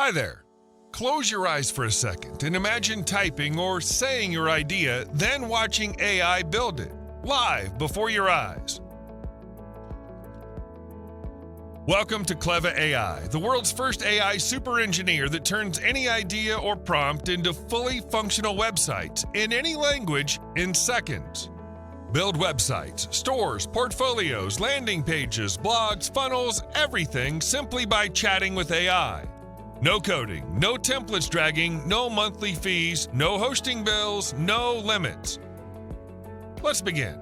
Hi there. Close your eyes for a second and imagine typing or saying your idea, then watching AI build it, live before your eyes. Welcome to Kleva AI, the world's first AI super engineer that turns any idea or prompt into fully functional websites in any language in seconds. Build websites, stores, portfolios, landing pages, blogs, funnels, everything simply by chatting with AI. No coding, no templates dragging, no monthly fees, no hosting bills, no limits. Let's begin.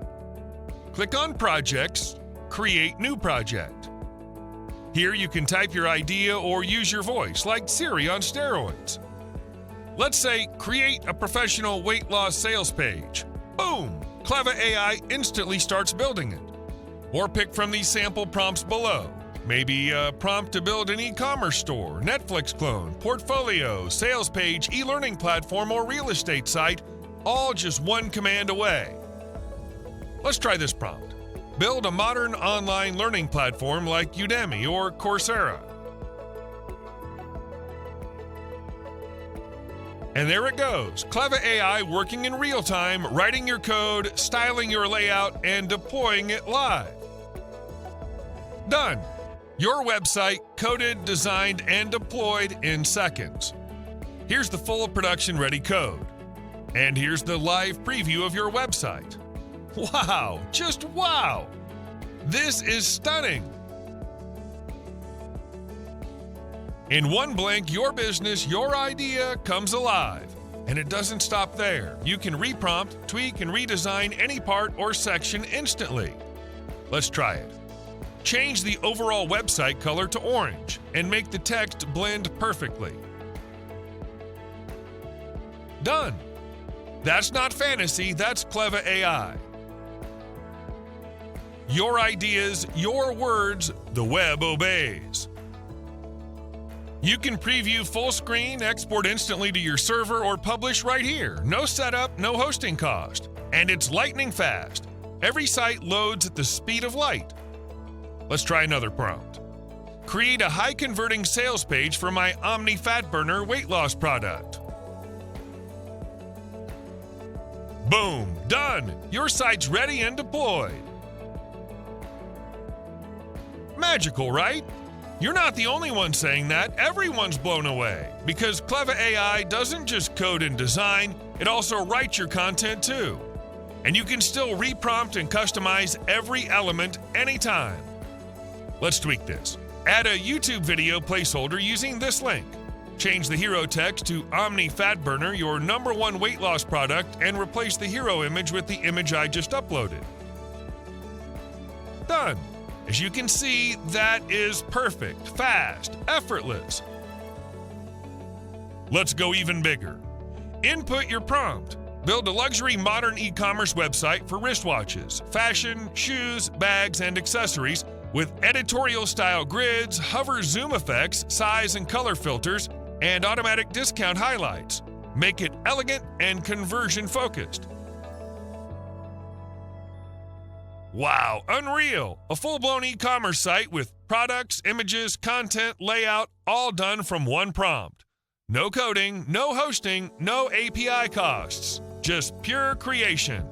Click on Projects, Create New Project. Here you can type your idea or use your voice, like Siri on steroids. Let's say, create a professional weight loss sales page. Boom! Kleva AI instantly starts building it. Or pick from these sample prompts below. Maybe a prompt to build an e-commerce store, Netflix clone, portfolio, sales page, e-learning platform, or real estate site, all just one command away. Let's try this prompt. Build a modern online learning platform like Udemy or Coursera. And there it goes, Kleva AI working in real time, writing your code, styling your layout, and deploying it live. Done. Your website coded, designed, and deployed in seconds. Here's the full production-ready code. And here's the live preview of your website. Wow, just wow! This is stunning! In one blink, your business, your idea comes alive. And it doesn't stop there. You can reprompt, tweak, and redesign any part or section instantly. Let's try it. Change the overall website color to orange and make the text blend perfectly. Done. That's not fantasy, that's Kleva AI. Your ideas, your words, the web obeys. You can preview full screen, export instantly to your server, or publish right here. No setup, no hosting cost. And it's lightning fast. Every site loads at the speed of light. Let's try another prompt. Create a high-converting sales page for my Omni Fat Burner weight loss product. Boom! Done! Your site's ready and deployed. Magical, right? You're not the only one saying that. Everyone's blown away. Because Kleva AI doesn't just code and design, it also writes your content too. And you can still reprompt and customize every element anytime. Let's tweak this. Add a YouTube video placeholder using this link. Change the hero text to Omni Fat Burner, your #1 weight loss product, and replace the hero image with the image I just uploaded. Done. As you can see, that is perfect, fast, effortless. Let's go even bigger. Input your prompt. Build a luxury modern e-commerce website for wristwatches, fashion, shoes, bags, and accessories with editorial-style grids, hover zoom effects, size and color filters, and automatic discount highlights. Make it elegant and conversion-focused. Wow, unreal! A full-blown e-commerce site with products, images, content, layout, all done from one prompt. No coding, no hosting, no API costs. Just pure creation.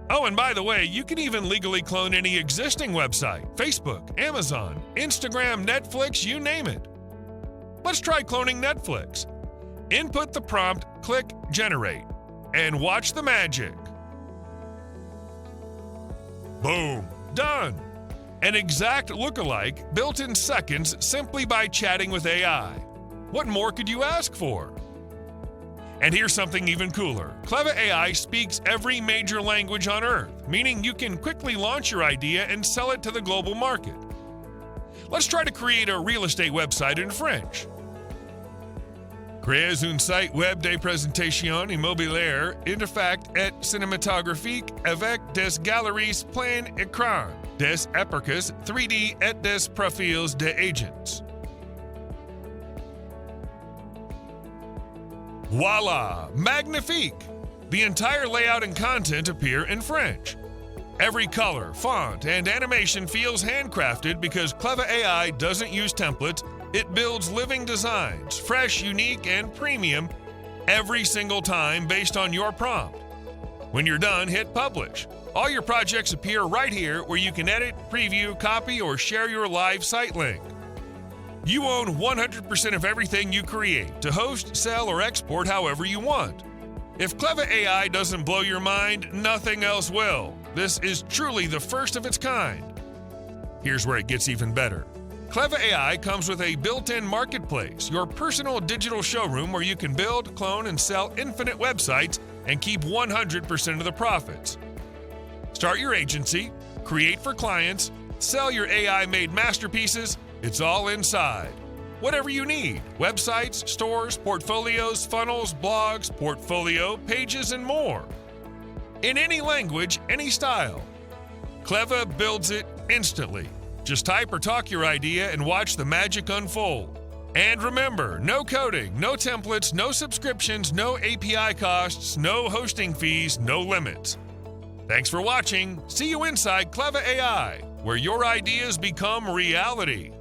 Oh, and by the way, you can even legally clone any existing website, Facebook, Amazon, Instagram, Netflix, you name it. Let's try cloning Netflix. Input the prompt, click Generate, and watch the magic. Boom, done. An exact lookalike built in seconds simply by chatting with AI. What more could you ask for? And here's something even cooler. Kleva AI speaks every major language on Earth, meaning you can quickly launch your idea and sell it to the global market. Let's try to create a real estate website in French. Créez un site web de présentation immobilière interfact et cinématographique avec des galeries plein écran, des éperques 3D et des profils de agents. Voila! Magnifique! The entire layout and content appear in French. Every color, font, and animation feels handcrafted because Kleva AI doesn't use templates. It builds living designs, fresh, unique, and premium every single time based on your prompt. When you're done, hit publish. All your projects appear right here where you can edit, preview, copy, or share your live site link. You own 100% of everything you create to host, sell, or export however you want. If Kleva AI doesn't blow your mind, nothing else will. This is truly the first of its kind. Here's where it gets even better. Kleva AI comes with a built-in marketplace, your personal digital showroom where you can build, clone, and sell infinite websites and keep 100% of the profits. Start your agency, create for clients, sell your AI-made masterpieces. It's all inside. Whatever you need: websites, stores, portfolios, funnels, blogs, portfolio, pages, and more. In any language, any style. Kleva builds it instantly. Just type or talk your idea and watch the magic unfold. And remember, no coding, no templates, no subscriptions, no API costs, no hosting fees, no limits. Thanks for watching. See you inside Kleva AI, where your ideas become reality.